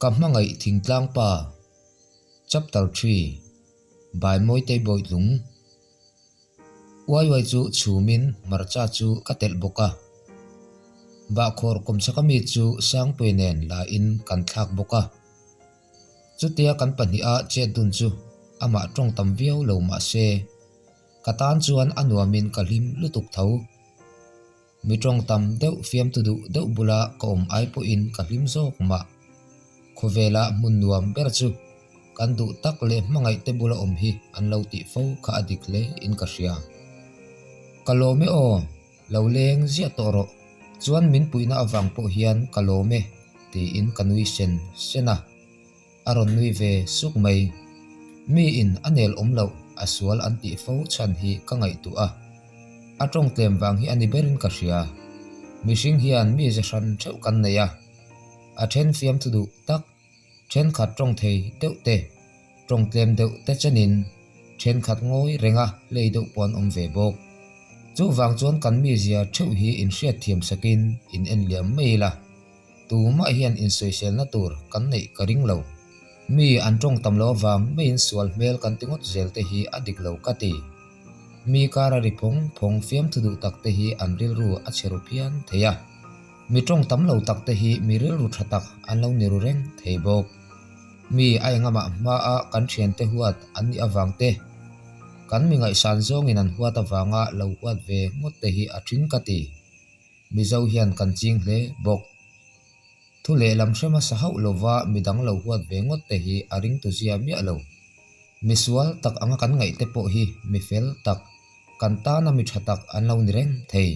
Kammangai thingtlang pa chapter 3 by moite boitlung wai chu chumin marcha chu katel boka ba khor komsakami chu sangpuinen la in kan thak boka chutia kan pania che dun chu ama tong tam viau lo ma se katan chuan anuamin kalim lutuk tho mi tong tam deuh fiam tu du deuh bula kom ai po in kalim zok ma khovela munnuam ber chu kan du tak le mangai te bula hi an lo ti fo kha adik le in ka ria kalome o lo leng zia toro chuan min puina awang po hian kalome ti in kanui sena aron nui ve suk mai mi in anel omlo aswal an ti fo chan hi ka ngai tu a atong tlem wang hi ani berin ka ria mishing hian mi je ran theu kan neya a then fiam tu du tak then khat trong thei deuh te trong tlem deuh te chanin then khat ngoi renga lei deuh pon om ve bok chu wang chuan kan mi zia theu hi in hriat thiam sakin in en liam meila tu ma hian in social na tur kan nei ka ring lo mi an tong tam lo wang main sual mel kan tingot zel te hi adik lo kati mi kara ripong phong fiam thu du tak te hi an ril ru a cherupian theya mi tong tam lo tak te hi mi ril ru thatak an lo niru reng thei bok mi ai ngama ma a kan thian te huat an ni awang te kan mi ngai san zong in an huat awanga lo huat ve ngot te hi a thin kati mi zo hian kan ching hle bok thu le lam hrema sa hau lova midang lo huat ve ngot te hi a ring tu zia mi alo mi sual tak anga kan ngai te po hi mi fel tak kan ta na mi thatak an lo ni reng thei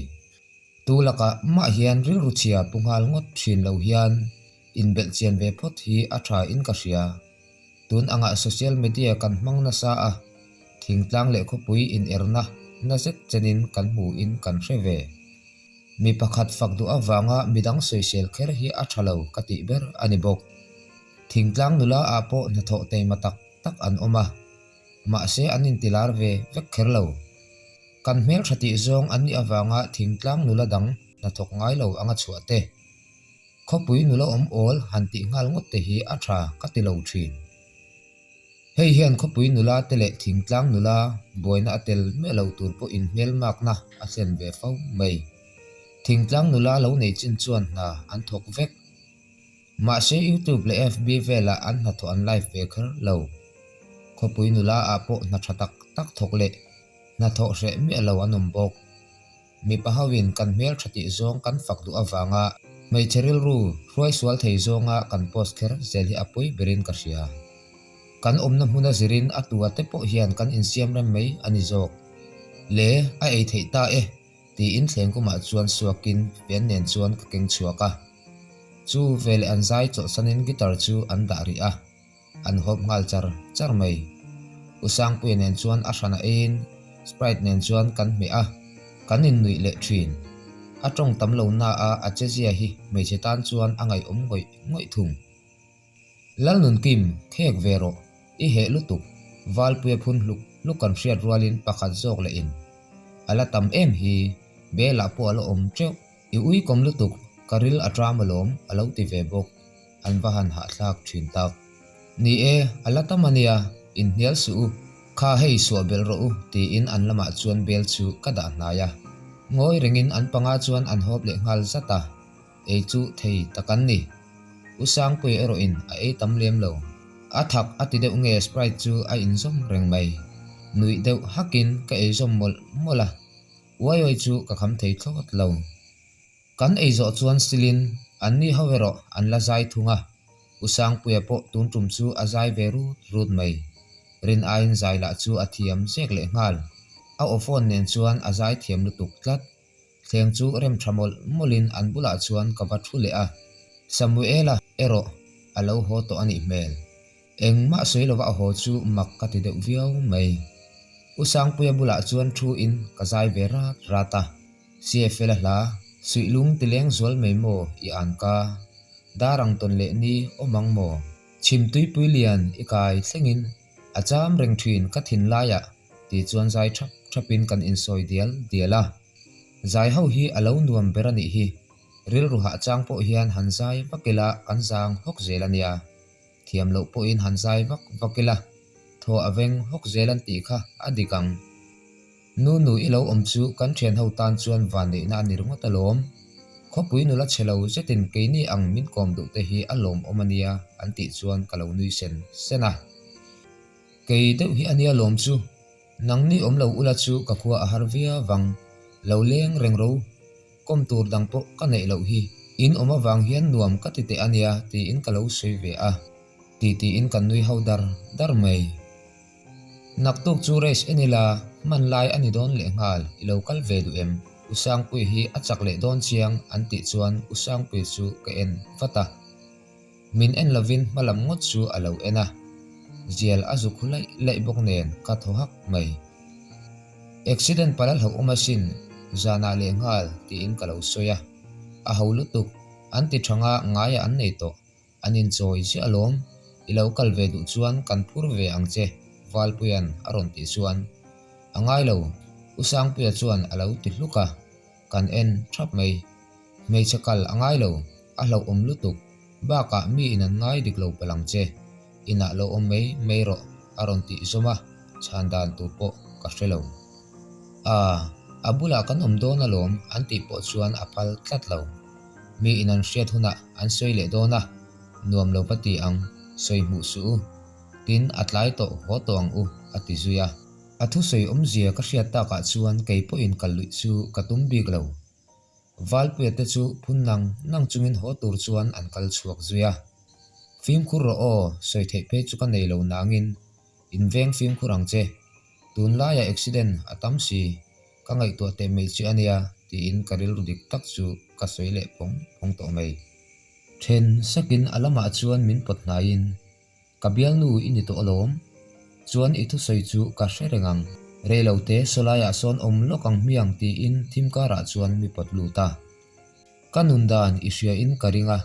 tu laka ma hian ril ru chia pungal ngot thin lo hian in bel chian ve phot hi a tha in ka ria tun anga social media kan hmang na sa a thingtlang le khopui in erna na zet chenin kan mu in kan hreve mi pakhat fakdu awanga midang social kher hi a thalo kati ber ani bok thingtlang nula a po na tho te matak tak an oma ma se anin tilar ve vek kherlo kan mel thati zong an ni awanga thingtlang nula dang na thok ngai lo anga chuate khopui nula om ol hanti ngal ngot te hi a tha kati lo thin hei hian khopui nula tele thingtlang nula boina atel me lo tur po in mel mak na a sen ve fo mai thingtlang nula lo nei chin chuan na an thok vek ma se YouTube le FB vela an na tho an live ve kher lo khopui nula a po na thatak tak thok le na tho re mi alo anom bok mi pahawin kan mel thati zong kan fakdu awanga mai cheril ru ruai swal thei zonga kan post kher zel hi apui berin ka ria kan omna hmuna zirin atua te po hian kan insiam ram mai ani zok le a ei thei ta e ti in thleng kuma chuan suakin pian nen chuan ka keng chuaka chu vel an zai cho sanin guitar chu an da ri a an hop ngal char mai usang puin nen chuan a hrana in sprite nen chuan kan me a kanin nui le thin atong tam lo na a chezia hi mai chetan chuan angai om ngoi thung lal nun kim khek vero i he lutuk wal pue phun lukan hriat rualin pakhat zok le in ala tam em hi bela po alo om treu i ui kom lutuk karil atram alom alo ti ve bok an vahan ha thlak thin tak ni e ala tamania in hnial su kha hei so bel ro ti in an lama chuan bel chu kada hnaya ngoi ringin an panga chuan an hop le ngal zata e chu thei takan ni usang pui ero in a e tam lem lo a thak ati deuh nge sprite chu a in zom reng mai nui deuh hakin ka e zom mola wai chu ka kham thei thlot lo kan e zo chuan silin an ni hawero an la zai thunga usang pui po tun tum chu a zai veru rut mai rin ain zai la chu a thiam zek le ngal a ofon nen chuan a zai thiam lutuk tlat thleng chu rem thamol molin an bula chuan ka va thu le a samuela ero alo ho to ani mel engma soilova ho chu mak ka ti deuh viau mai usang puya bula chuan thu in ka zai vera rata cfl la suilung tileng zol mai mo i an ka darang ton le ni omang mo chimtui puilian ikai thlengin acham reng thin ka thin laya ti chuan zai thapin kan insoi diala zai ho hi alo nuam berani hi ril ru ha chang po hian hanzai bakela kan zang hok zelania thiam lo po in hansai vakila tho aveng hok zelan ti kha adikang nu ilo om chu kan thian ho tan chuan van nei na ni runga talom khopui nula chelo zetin keini ang min kom du te hi alom omania anti chuan kalo nui sena kei deuh hi ania lom chu nangni om lo ula chu ka khuwa a harvia wang lo leng rengro kom tur dang po ka nei lo hi in oma wang hian nuam ka ti te ania ti in kalo soi ve a ti in kan nui hodar dar mai naktuk chu race enila man lai ani don le ngal ilo kal ve du em usang pui hi achak le don chiang anti chuan usang pui chu ka en fata min en lovin malam ngot chu alo ena zial azu khulai lei bok nen ka thohak mai accident palal ho omasin zana le ngal ti in kalo soya a holutuk anti thanga ngaya an nei to anin choi si alom ilo kal ve du chuan kan phur ve angche valpuyan aron ti chuan angai lo usang puya chuan alo ti hluka kan en thap mei chakal angai lo a hlo om lutuk ba ka mi inan ngai dik lo palang che ina lo om mei ro aron ti zoma chandan tu po ka hrelo abula kan om don alom anti po chuan apal tlat lo mi inan hriat huna an soi le dona nuam lo pati ang soi mu su tin atlai to ho to ang u ati zuya athu soi om zia ka hriat ta ka chuan kei po in kalui chu katum bik lo valpue te chu phun nang chungin ho tur chuan an kal chuak zuya film khur ro o soi thei pe chu ka nei lo nangin inveng film khurang che tun la ya accident atam si ka ngai to te mei chi ania ti in karil rudik tak chu ka soi le pong to mai then sakin alama chuan min pot na in kabial nu ini to alom chuan ithu soi chu ka hrerengang reilote solaya son om lokang miang ti in thimkara chuan mi pot luta kanundan isya in karinga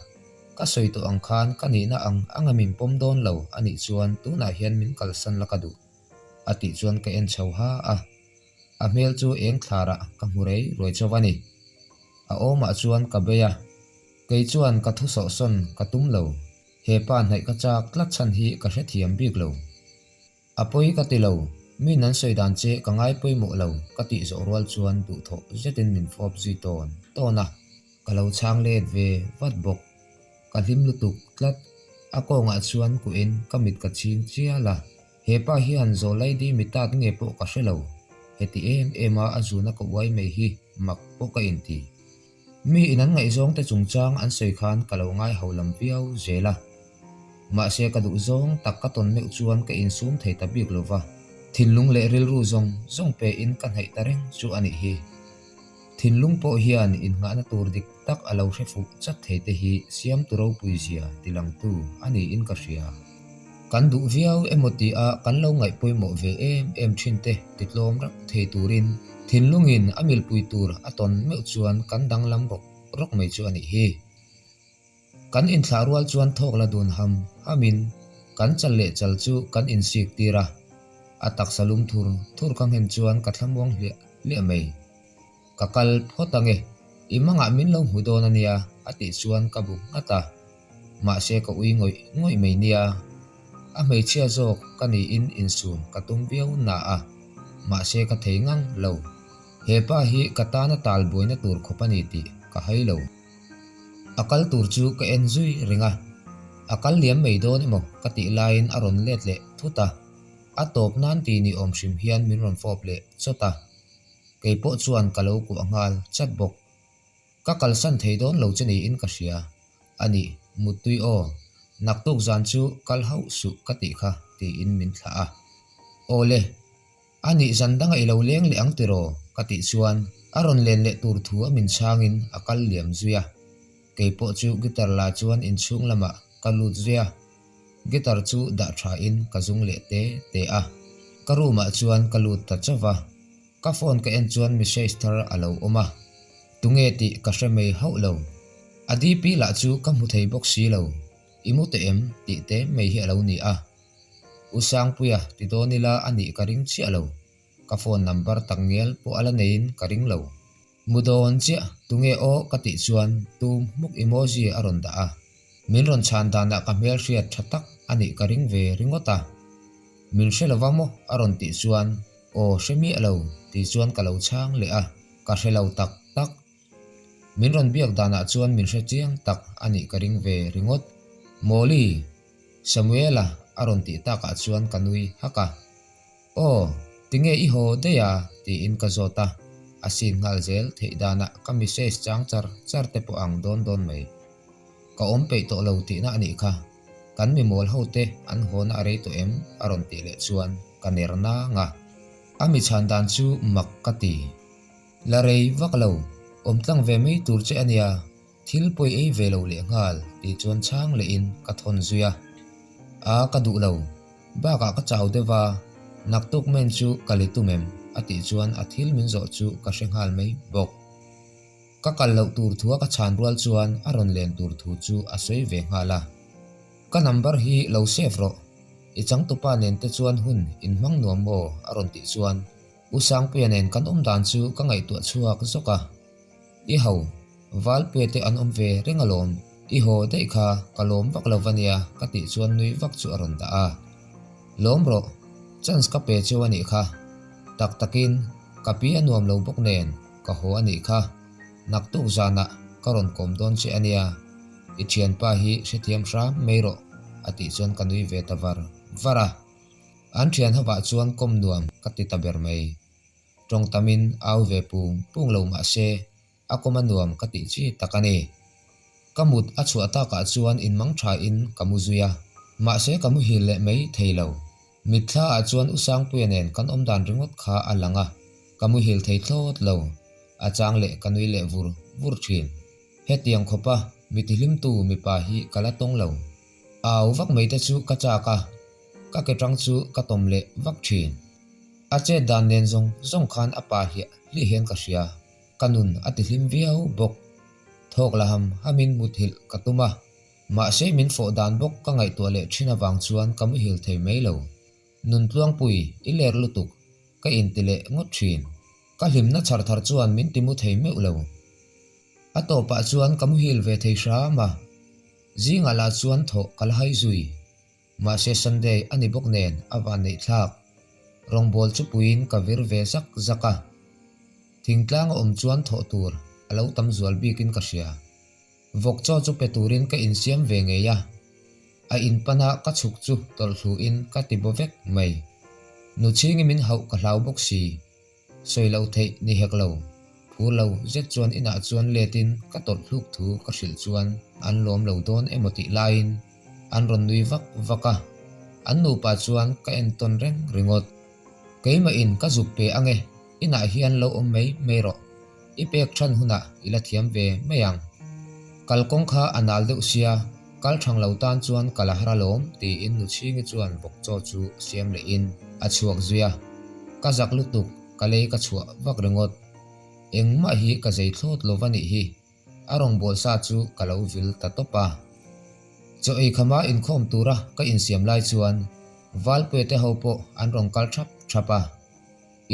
ka soi to ang khan kani na ang angamin pom don lo ani chuan tu na hian min kalsan lakadu ati chuan ka en chho ha a mel chu eng thlara ka murei roi chawani a oma chuan ka beya kei chuan ka thu so son ka tum lo he pa hnai ka chak tlat chan hi ka hre thiam bik lo apoi ka ti lo mi nan soi dan che ka ngai poi mo lo ka ti zo rwal chuan du tho zetin min fop zi ton tona ka lo chang let ve wat bok ka hlim lutuk tlat a ko nga chuan ku in kamit ka ching chiala he pa hi an zo lai di mitat nge po ka hrelo heti ema azuna ko wai mai hi mak po ka in ti mi inan ngai zong te chungchang an soi khan kalo ngai holam piau zela ma se ka du zong tak ka ton meu chuan ka in sum thei ta bik lova thinlung le ril ru zong pe in kan hai tareng chu ani hi thinlung po hian in nga na tur dik tak alo hrefu chat thei te hi siam turo puizia tilang tu ani in ka hria kan du viau emoti a kan lo ngai poimo ve em thinte titlom rak thei turin thinlungin amil pui tur aton meu chuan kan danglam rok mai chu ani hi kan in thlarwal chuan thok la dun hamin kan chal le chal chu kan in sik tira atak salum thur kang hen chuan ka thlamwang le mai kakal photange imanga min lo hudon ania ati chuan ka bu ata ma se ka ui ngoi mai nia a mei chia jok kani in sun katum viau na a ma se ka theingang lo hepa hi katana tal boina tur khopani ti ka hailo akal tur chu ka enjui ringa akal liam mei don emo kati line aron let le thuta atop nan ti ni om shim hian min ron fop le chota keipo chuan kalo ku angal chatbok ka kalsan thei don lo chani in ka hria ani mutui o naktuk zan chu kal hau su kati kha ti in min thla a ole ani zandanga ilo leng le ang tiro kati chuan aron len le tur thu amin changin akal liam zuya keipo chu gitar la chuan in chung lama kalut zuya gitar chu da tha in kazung le te a karuma chuan kalut ta chawa ka phone ka en chuan message thar alo oma tunge ti ka hremei hau lo adi pi la chu ka mu thei box si lo imu te em ti te mei hi alo ni a usang puya ti donila ani ka ring chi alo ka phone number tangel po ala nein ka ring lo mudon chi tunge o ka ti chuan tu muk emoji aron da a min ron chan dana ka mel hriat thatak ani ka ring ve ringota min hrelovamo aron ti chuan o hremi alo ti chuan kalo chang le a ka hrelo tak tak min ron biak dana chuan min hre chiang tak ani ka ring ve ringot moli samuela aron ti taka chuan kanui haka o tinge I ho deya ti in ka zota asin ngal zel thei dana ka message chang char te po ang don mai ka om pe to lo ti na ani kha kan mi mol hote an hona are to em aron ti le chuan kanerna nga ami chandan chu makkati la rei vaklo om tlang ve mei tur che ania thil poi ei velo le ngal ti chuan chang le in ka thon zuya a ka du lo ba ka chau dewa naktuk men chu kalitumem ati chuan athil min zo chu ka hrenghal mei bok ka kal lo tur thua ka chan rual chuan aron len tur thu chu asoi ve ngala ka number hi lo save ro I chang tu pa nen te chuan hun in mang nuam mo aron ti chuan usang pianen kan dan chu ka ngai tu chuak zoka I ho wal pe te an ve rengalom I ho dei kha kalom vak lovania ka ti chuan nui vak chu aron da a lom ro chance ka pe chu ani kha tak takin kapi anuam lo bok nen ka ho ani kha naktu zana karon kom don che ania I thian pa hi hrethiam hra meiro ati chuan kanui ve tavar vara an thian hawa chuan kom nuam ka ti taber mai tong tamin au ve pung lo ma se akoma nuam ka ti chi takani kamut a chua ta ka chuan in mang tha in kamuzuya ma se kamu hil le mai theilo mitha a chuan usang puanen kan dan ringot kha alanga kamu hil thei thlot lo a chang le kanui le vur thin hetiang khopa mitilim tu mi pa hi kala tong lo aw vak mai te chu ka cha ka ke tang chu ka tom le vak thin a che dan nen zong khan apa hi li hen ka sia kanun ati hlim viau bok thok laham hamin muthil katuma ma se min fo dan bok ka ngai to le thina wang chuan kamu hil thei mai lo nun tluang pui I ler lutuk ka in tile ngot thin ka hlimna char thar chuan min timu thei meu lo ato pa chuan kamu hil ve thei sha ma zinga la chuan tho kal hai zui ma se sunday ani bok nen awan nei thak rong bol chu puin ka vir ve zaka thingtlang chuan tho tur alo tam zual bikin ka sia vok cho chu peturin ka in siam ve nge ya a in pana ka chuk chu tol thu in ka ti bovek mai nu chingi min hau ka hlau bok si soi lo thei ni hek lo phu lo zet chuan ina chuan letin ka tol hluk thu ka hril chuan an lom lo don emoti lain an ron nui vaka an nu pa chuan ka en ton reng ringot keima in ka zuk pe ange ina hian lo om mei meiro I pek than huna ila thiam ve meyang kalkong kha anal deuh sia kal thang lo tan chuan kalahra lom ti in nu chingi chuan bok cho chu siam le in a chuak zuya ka zak lutuk kalei ka chua vak rengot engma hi ka zei thlot lovani hi arong bol sa chu kalau vil ta topa cho ei khama in khom tura ka in siam lai chuan wal pe te hopo an rong kal thapa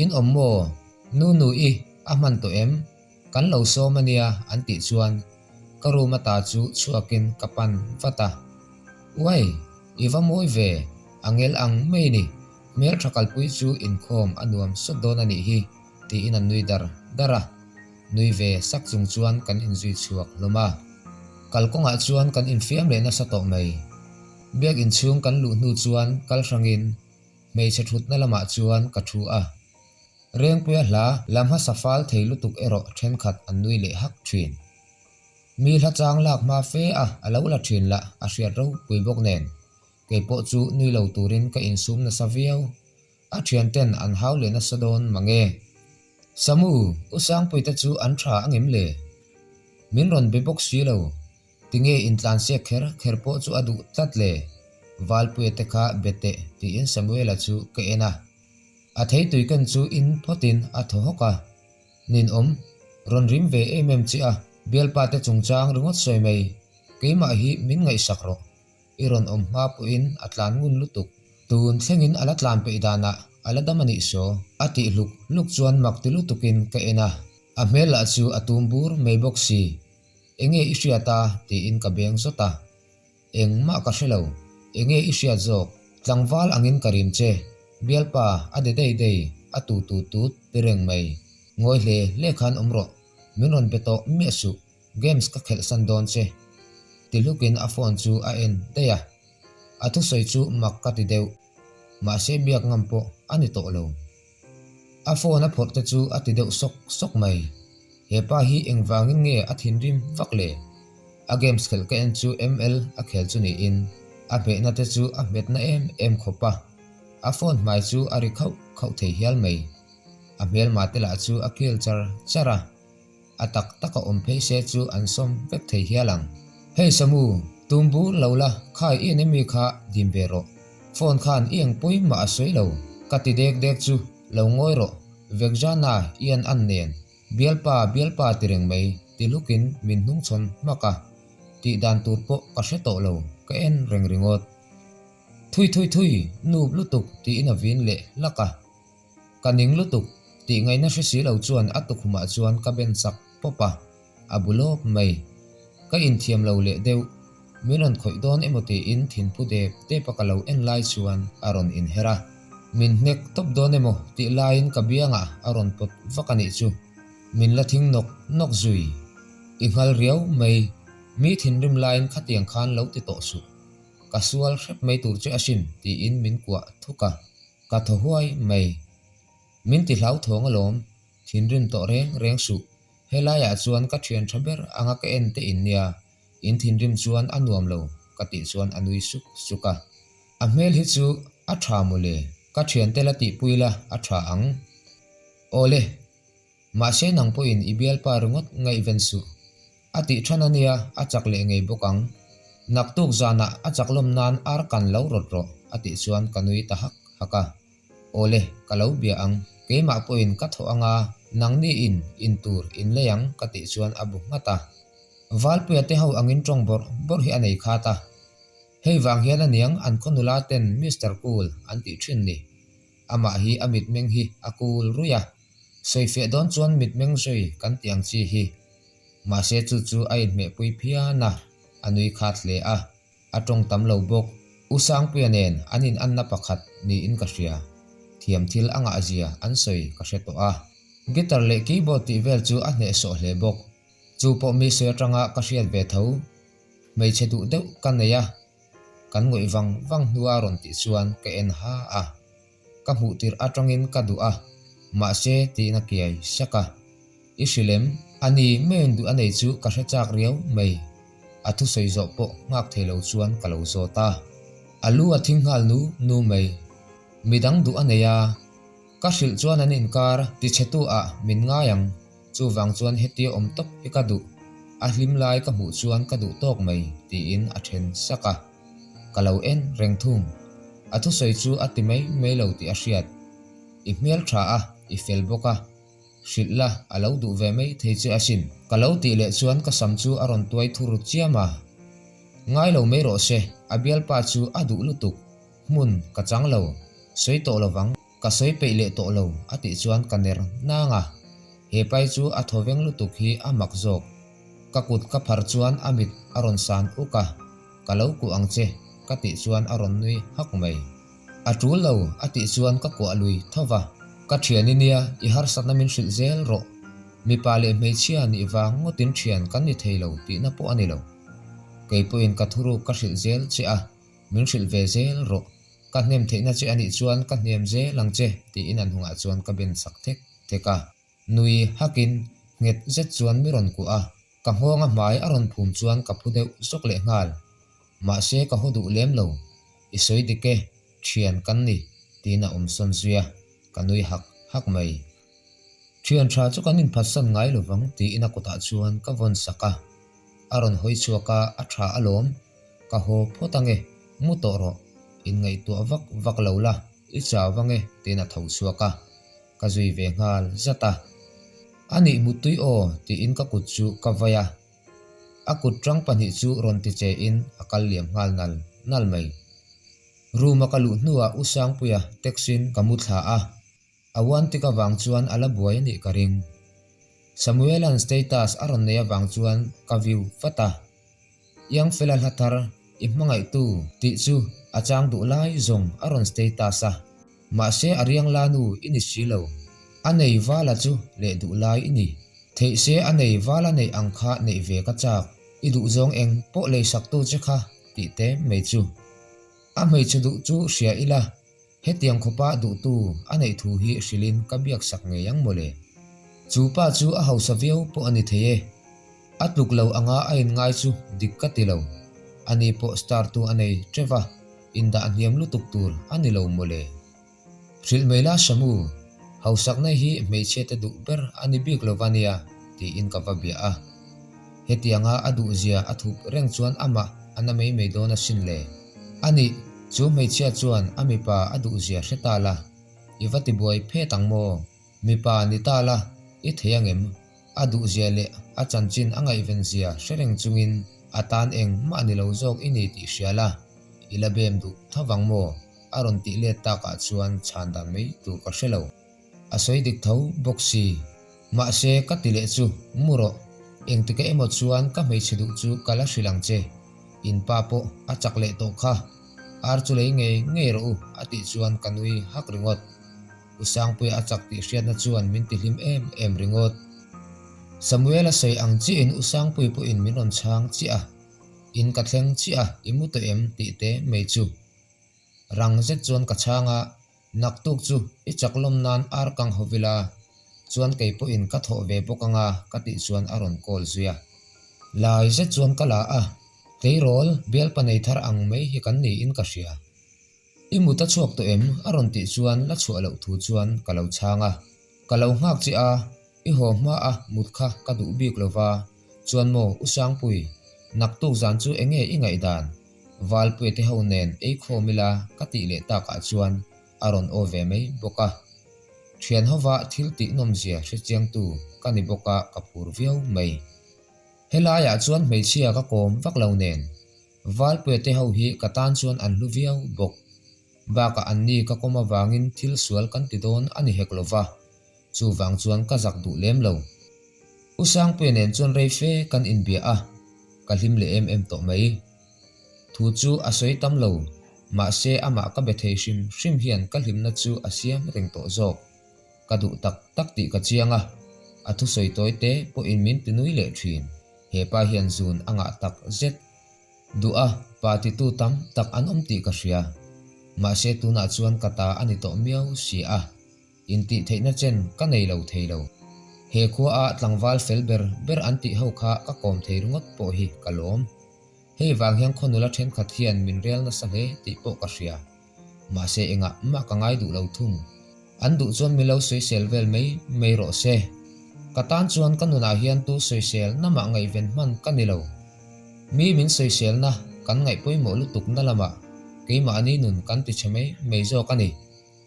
in ommo nu I aman to em kan lo so mania an ti chuan karuma ta chu chuakin kapan vata wai iwa moi ve angel ang mei ni mer thakal pui chu in khom anuam sodon ani hi ti in an nui dara nui ve sak chung chuan kan in zui chuak loma kalkonga chuan kan in fiam le na sa to mai biak in chung kan lu nu chuan kal rangin mei che thut na lama chuan ka thu a reng puya hla lamha safal theilu tuk ero then khat an nui le hak thin mi hla chang lak ma fe a alo la thin la a hriat ro pui bok nen ke po chu nui lo turin ka in sum na saviau a thian ten an hau le na sadon mange samu usang pui ta chu an tha angem le min ron be bok si lo tinge in tlan se kher po chu adu tlat le wal pui te kha bete ti in samuela chu ke ena a thei tui kan chu in photin a thoka nin ron rim ve emem chi a belpa te chungchang ringot soi mai keima hi min ngai sakro iron ma pu in atlan ngun lutuk tun thlengin alatlan pe dana aladamani so ati luk chuan makti lutukin ka ena a mela chu atumbur mei boxi enge ishriata ti in ka beng zota eng ma ka hrelo enge isia jok tlangwal angin karim che bialpa ade dei atu tu pireng mai ngoi hle lekhan umro minon beto mesu games ka khel san don che tilukin a phone chu a en deya athu soi chu makka ti deu ma se biak ngampo ani to lo a phone a phot te chu ati deu sok mai he pa hi engwangin nge a thin rim vakle a games khel ka en chu ml a khel chu ni in a be na te chu a met na em khopa a phone mai chu a ri khau thei hial mai a mel ma te la chu a kil chara atak taka ompe se chu an som vek thei hialang hei samu tumbu lola khai enemy kha dimbero phone khan ieng pui ma soi lo kati dek chu lo ngoi ro vek jana ian an nen bialpa tireng mai tilukin min hnung chon maka ti dan tur po ka hre to lo ka en ringot thui nub lutuk ti in a vin le laka kaning lutuk ti ngai na hre si lo chuan atukhuma chuan ka ben sak popa abulop mai ka in thiam lo le deu minon khoi don emoti in thin pu de te pakalo en lai chuan aron in hera min nek top don emo ti lain ka bianga aron pot vakani chu min la thing nok zui inghal riau mai mi thin rim lain khatiang khan lo ti to su kasual hrep mai tur che asin ti in min kwa thuka ka thohuai mai min ti hlau thong alom thin rim to reng su helaya chuan ka thian thaber anga ka en te in nia in thin rim chuan anuam lo ka ti chuan anui suka a mel hi chu a tha mule ka thian te la ti puila a tha ang ole ma se nang po in ibial pa rungot ngai ven su ati thanania a chakle ngei bokang naktuk zana a chaklom nan ar kan lo ro ati chuan kanui ta haka ole kalau bia ang keima po in ka tho anga nangni in tur in leyang kati chuan abu ngata valpui te ho angin tong bor hi anei khata hei wang hian aniang an konula ten Mr. Cool anti thin ni ama hi amit meng hi akul ruya soife don chuan mit meng soi kan tiang chi hi ma se chu ai me pui phia na anui khat le a atong tam lo bok usang pianen anin anna pakhat ni in ka hria thiam thil anga azia an soi ka hreto a guitar le keyboard ti vel chu a hne so hle bok chu po mi se tanga ka hriat ve tho mei che du deuh kan neya kan ngoi wang nuwa ron ti chuan ka en ha a ka hmu tir atangin ka du a ma se ti na kiai saka isilem ani men du anei chu ka hre chak riau mei athu soi zo po ngak thelo chuan ka lo zo ta alu a thinghal nu mei midang du aneya ka hril chuan an inkar ti chetu a min ngayang chu wang chuan hetio om top hi ka du a hlim lai ka hmu chuan ka du tok mai ti in a then saka kalau en reng thum athu soi chu ati mai lo ti a hriat i hmel tha a i fel boka hrilna alo du ve mai thei che asin kalau ti le chuan ka sam chu aron tuai thur chiama ngai lo mai ro se abial pa chu adu lutuk mun ka chang lo soi to lawang ka soi pe le to lo ati chuan kaner nanga he pai chu a thoveng lutuk hi amak jok ka kut ka phar chuan amit aron san uka kalau ku angche ka ti chuan aron nui hak mai atul lo ati chuan ka ko alui thowa ka thiani nia I har satna min hril zel ro mi pale mei chia ni wang ngotin thian kan ni theilo ti na po ani lo kei poin ka thuru ka hril zel che a min hril ve zel ro ka hnem theina che ani chuan ka hnem je lang che ti in an hunga chuan ka ben sak theka nui hakin nget zet chuan miron ku a ka honga mai aron phum chuan ka phudeu sok le ngal ma se ka hodu lem lo isoi dike thian kan ni tina son zuya kanui hak mai thian tha chu kanin phasan ngai lovang ti ina kota chuan ka von saka aron hoi chuaka a tha alom ka ho photange mu to ro in ngai tu vak lola I cha wange tina thau chuaka ka zui ve ngal zata ani mutui o ti in ka kut chu ka vaya akut trang pani chu ron ti che in akal liam ngal nal mai ruma kalu nuwa usang puya teksin kamutha a awan tika wang chuan ala buai ni karing Samuelan status aron neya wang chuan ka view fata yang felal hatar imangai tu ti chu achang du lai zong aron status a ma se ariang lanu ini silo anei wala chu le du lai ini thei se anei wala nei angkha nei ve ka chak idu zong eng po le sak tu che kha ti te mei chu a mei chu du chu sia ila hetiang khopa du tu anei thu hi shilin kabiak sak nge yang mole chu pa chu a hausa veu po ani theye atuk lo anga ain ngai chu dikkati lo ani po star tu anei treva inda aniam lutuk tur ani lo mole ril mela shamu hausak nei hi meiche te du ber ani bik lovania ti in ka babia a hetianga adu zia athup reng chuan ama anamei meidona sinle ani chu meichia chuan amipa adu zia hretala iwati boy phe tangmo mipa ni tala I theyangem adu zia le achanchin angai ven zia shereng chungin atan eng mani lo jok ini ti hriala ilabem du thawangmo aron ti le taka chuan chandan mei tu ka hrelo asoi dik tho boxi ma se ka tile chu muro eng tika emo chuan ka mei chedu chu kala hrilang che in papo achak le to kha ar chu lei nge ro ati chuan kanui hak ringot usang pui achak ti hriat na chuan min ti hlim em ringot Samuel a sei ang chi in usang pui pu in minon chang chi a in ka thleng chi a imu to em ti te mei chu rang zet chuan ka changa naktuk chu I chaklom nan ar kang hovila chuan kei po in ka tho ve pokang a ka ti chuan aron kol zuya lai zet chuan kala a keirol bel panei thar ang mei hi kan ni in ka hria imuta chuak to em aron ti chuan la chu alo thu chuan kalau changa kalau ngak chi a I ho ma a mut kha ka du bik lova chuan mo usang pui naktuk zan chu enge ingai dan wal pui te ho nen ei khomila ka ti le ta ka chuan aron o ve mei boka thian hova thil ti nom zia hre chiang tu kani boka kapur viau mei helaya chuan mei chia ka kom vak lo nen wal pui te ho hi katan chuan an lu viau bok ba ka anni ka koma wangin thil sual kan ti don ani heklova chu wang chuan ka zak du lem lo usang pui nen chuan rei fe kan in bia a ka hlim le em to mai thu chu asoi tam lo ma se ama ka bethei shim hian ka hlim na chu asiam reng to zo ka du tak ti ka chianga athu soi toi te po in min tinui le thin he pa hian zun anga tak zet du a pa ti tu tam tak an om ti ka hria ma se tu na chuan kata ani to miau si a in ti theina chen ka nei lo thei lo he khua a tlangwal felber ber anti ho kha ka kom thei rungot po hi kalom hei wang hiang khonula then khat hian min rel na sale ti po ka hria ma se enga ma ka ngai du lo thum an du chuan mi lo soi sel vel mei ro se katan chuan kanuna hian tu soi sel na ma ngai ven man kanilo mi min soi sel na kan ngai poimo lutuk na lama keima ani nun kan ti cheme mei zo kani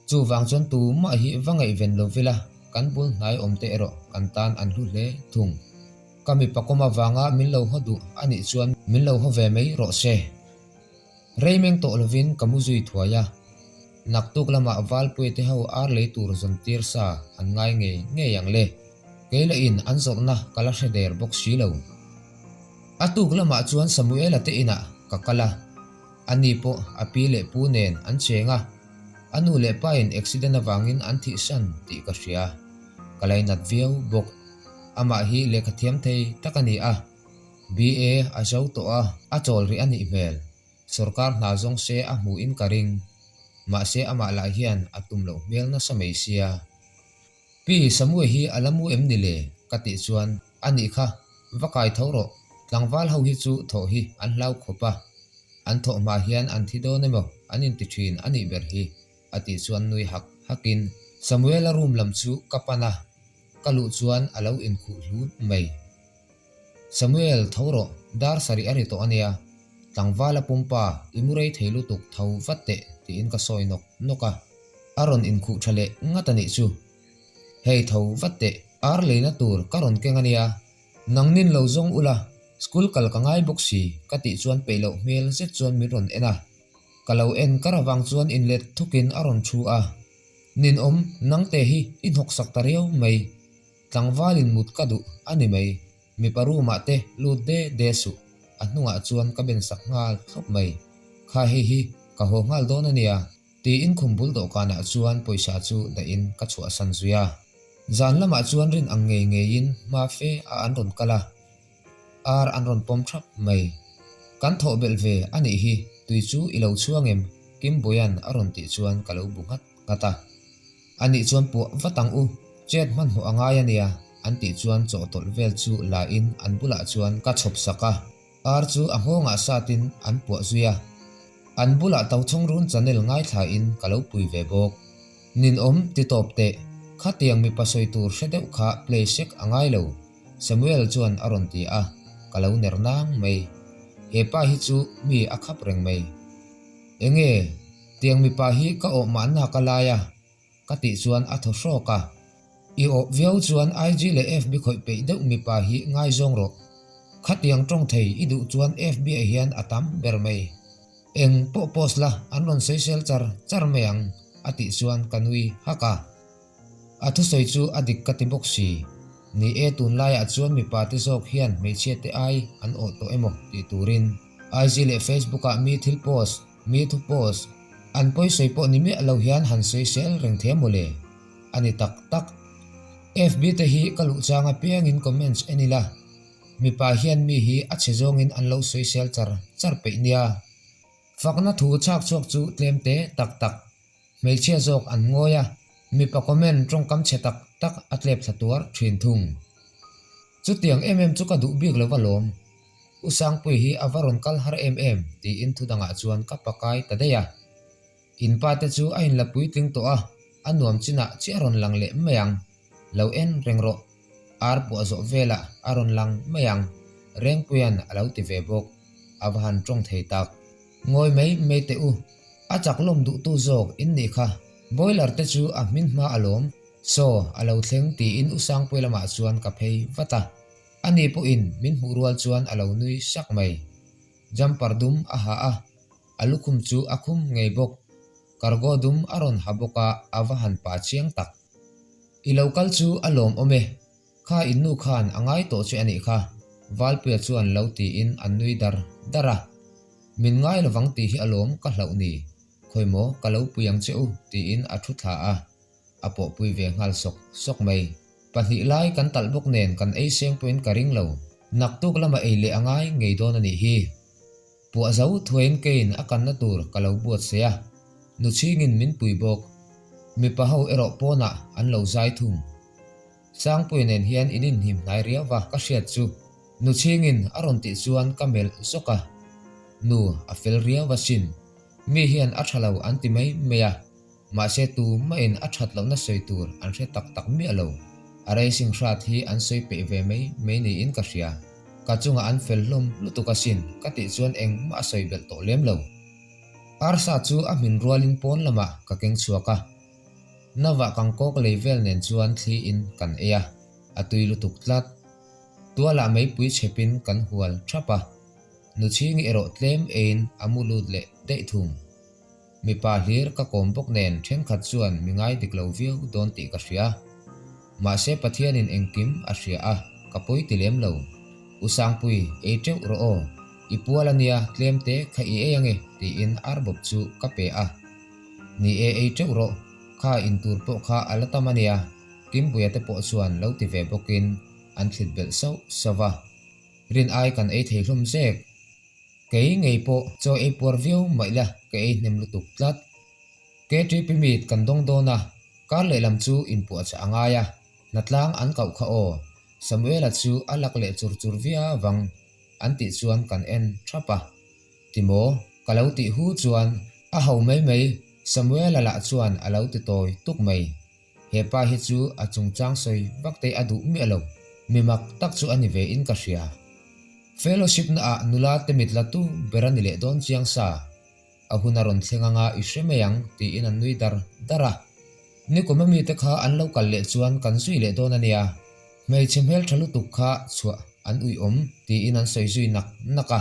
chu wang chuan tu ma hi wangai ven lo vila kan bul nai omte ero kan tan an hlu hle thung kami pakoma wanga min lo hodu ani chuan min lo ho ve mei ro se reimeng to lovin kamu zui thuaya naktuk lama wal pui te ho ar le tur zon tir sa an ngai nge yang le keila in an zok na kala hreder box shilo atuk lama chuan Samuel ate ina kakala ani po api le pu nen an chenga anu le pa in accident awangin an thi san ti ka hria kalai nat viau bok ama hi le ka thiam thei takani a BA a jau to a chol ri ani mel sarkar na zong se a mu in karing ma se ama la hian atum lo mel na samei sia pi samu hi alamu em ni le kati chuan ani kha wakai thoro tlangwal ho hi chu tho hi an lau khopa an tho ma hian an thi do nemo anin ti thin ani ber hi ati chuan nui hakin Samuel a room lam chu kapana kalu chuan alo in khu hlut mei Samuel thoro dar sari ari to ania tlangwala pumpa imurei theilu tuk thau vatte ti in ka soi noka aron in khu thale ngatani chu hei thau vatte ar leina tur karon kengania nangnin lo zong ula school kal ka ngai boxi kati chuan peilo mel zet chuan mi ron ena kalau en karawang chuan inlet thukin aron thu a nin om nangte hi in hok sak tariau mai tlangwalin mut kadu ani mai mi paru ma te lut de su anunga chuan ka ben sak ngal thlop mai kha hi ka ho ngal don ania ti in khumbul do kana chuan poisa chu da in ka chua san zuya zan lama chuan rin ang nge in ma fe a an ron kala ar an ron pom thap mai kan tho bel ve ani hi tui chu ilo chuangem kim boyan aron ti chuan kalau bungat ngata ani chuan pu watang u chet man ho angai ania an ti chuan chaw tol vel chu la in an bula chuan ka chhop saka ar chu a honga satin an pu zuya an bula tau chong run chanel ngai tha in kalau pui ve bok nin om ti top te khatiang mi pasoi tur shedeu kha play sek angai lo Samuel chuan aron ti a kalau nernang mai hepa hi chu mi akhap reng mai enge tiang mi pa hi ka o man na kalaya ka ti chuan a tho shro ka i o viau chuan IG le FB khoi pe deuh mi pa hi ngai zong ro khatiang tong thei i du chuan FB a hian atam ber mai eng po post la anon social char meang ati chuan kanui haka athu soi chu adik kati boxi ni e tun lai a chuan mi pa ti zok hian me che te ai an o to emo ti turin IG le Facebook a mi thil post mi thu post an poi soi po ni me alo hian han social reng the mole ani tak FB te hi kalu changa piangin comments enila mi pa hian mi hi a chezongin an lo social char pe nia fakna thu chak chok chu tlem te tak mel che zok an ngoya mi pa comment trong kam che tak atlep thatuar thin thung chu tiang chu ka du bik lo walom usang pui hi avaron kal har ti in thu danga chuan ka pakai tadeya in pa te chu a in la pui ting to a anuam china chi aron lang le mayang lo en rengro ar pu azo vela aron lang mayang reng puyan alo ti ve bok avhan trong thei tak ngoi me te u achak lom du tu zok in ni kha boiler te chu a min ma alom so alo thleng ti in usang pui lama chuan ka phei wata ani po in min hurual chuan alo nui sak mai jampar dum a ha a alukhum chu akhum ngei bok kargo dum aron haboka avahan pa chiang tak i local chu alom ome kha innu khan angai to che ani kha walpia chuan lo ti in annui dara min ngai lawang ti hi alom ka hlau ni khoimo kalau puyang cheu ti in athu tha a apo pui ve ngal sok mai pahni lai kan talbok nen kan ei seng point karing lo naktuk lama ei le angai ngei don ani hi pu azau thuin kein akan na tur kalau buat sia nu chingin min pui bok mi pa ho ero pona an lo zai thum sang pui nen hian inin him nai riawa ka hriat chu nu chingin aron ti chuan kamel zoka nu afel riawa sin mi hian athalo anti mai meya ma se tu ma in athat lo na soi tur an re tak mi alo are sing hrat hi an soi pe ve mai ni in ka hria ka chunga an fel hlom lutu ka sin ka ti chuan eng ma soi bel to lem lo arsa chu a min rualin pon lama ka keng chuaka nawa kangkok level nen chuan thli in kan eya atui lutuk tlat tuala mai pui chepin kan hual thapa nu chingi ero tlem ein amulud le dei thum mi pa hlir ka kombok nen then khat chuan mingai diklo viu don ti ka hria ma se pathian in engkim a hria a kapoi tilem lo usang pui e teu ro o ipualania tlem te kha i eyange ti in arbop chu ka pe a ni e teu ro kha in tur po kha alatamania kim buya te po chuan lo ti ve bokin an thlit bel sawa rin ai kan e thei hlum sek kei ngei po cho e por view maila ke e nem lutuk tlat ke trip mit kan dong dona kar le lam chu in pu cha angaya natlang an kau kha o Samuel chu alak le chur via wang an ti chuan kan en thapa timo kalau ti hu chuan a hau mai Samuel ala chuan alo ti toy tuk mai hepa hi chu a chungchang soi bakte adu mi alo mimak tak chu ani ve in ka hria fellowship na a nula temit la tu berani le don chiang sa ahunaron thlenganga ishemeyang ti in an nui dara ni komami te kha an lo kal le chuan kan sui le don ania mei chimhel thalu tuk kha chua an ui om ti in an soi zui naka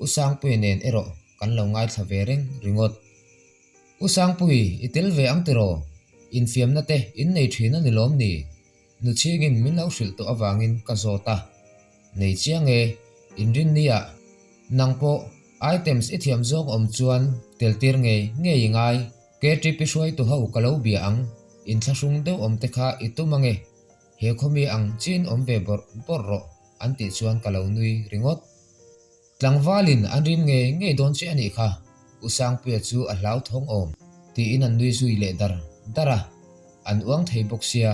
usang pui nen ero kan lo ngai thavereng ringot usang pui itel ve ang tero in fiam na te in nei thina ni lom ni nu chingin min lo hril to awangin ka zota nei chiang e in rin nia nang po items ithiam zong om chuan teltir nge ngai ke tripi shoi tu ho kalo bia ang in thlasung deuh om te kha itumange he khomi ang chin om ve borro anti chuan kalo nui ringot tlangwalin anrim nge don che ani kha usang pe chu a hlau thong om ti in an nui zui le dara an uang thei bok sia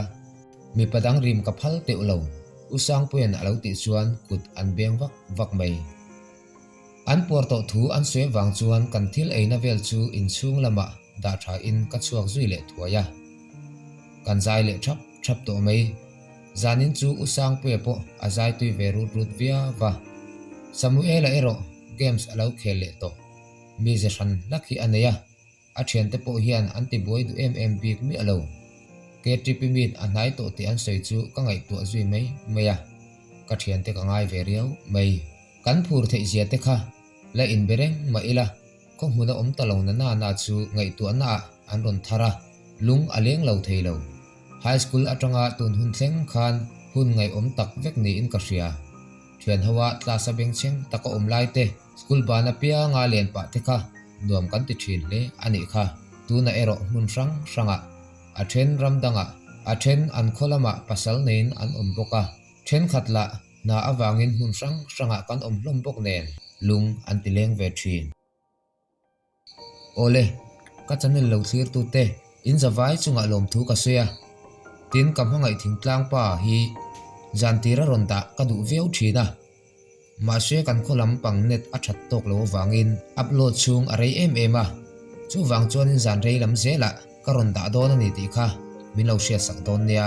mi padang rim ka phal te ulo usang pen alo ti chuan kut an beng vak mai an porto thu an swe wang chuan kan thil eina vel chu in chung lama da tha in ka chuak zui le thuaya kan zai le thap to mai zanin chu usang pe po azai tui ve rut via wa samuel ero games alo khel le to mi je san lakhi aneya a thian te po hian anti boy du big mi alo ke tripi mit anai to ti an sei chu ka ngai tu zui mai meya ka thian te ka ngai ve riau mai kan phur thei zia te kha la in bereng ma ila ko hmuna om talong na chu ngai tu na an ron thara lung aleng lo theilo high school atanga tun hun thleng khan hun ngai om tak vek ni in ka ria thian hawa tlasa beng cheng taka om lai te school bana pia nga len pa te kha nuam kan ti thin le ani kha tu na ero mun ranga a then ramdanga a then an kholama pasal nein an om boka then khatla na awangin hun ranga kan om hlom bok nen lung an ti leng ve thin ole ka chanel lo thlir tu te in zawai chunga lom thu ka soya tin kam hangai thing tlang pa hi jantira ronda ka du veu thina ma se kan kholam pang net a that tok lo wangin upload chung arei a chu wang chuan in zan rei lam zela ka ronda don ani ti kha min lo sia sak don nia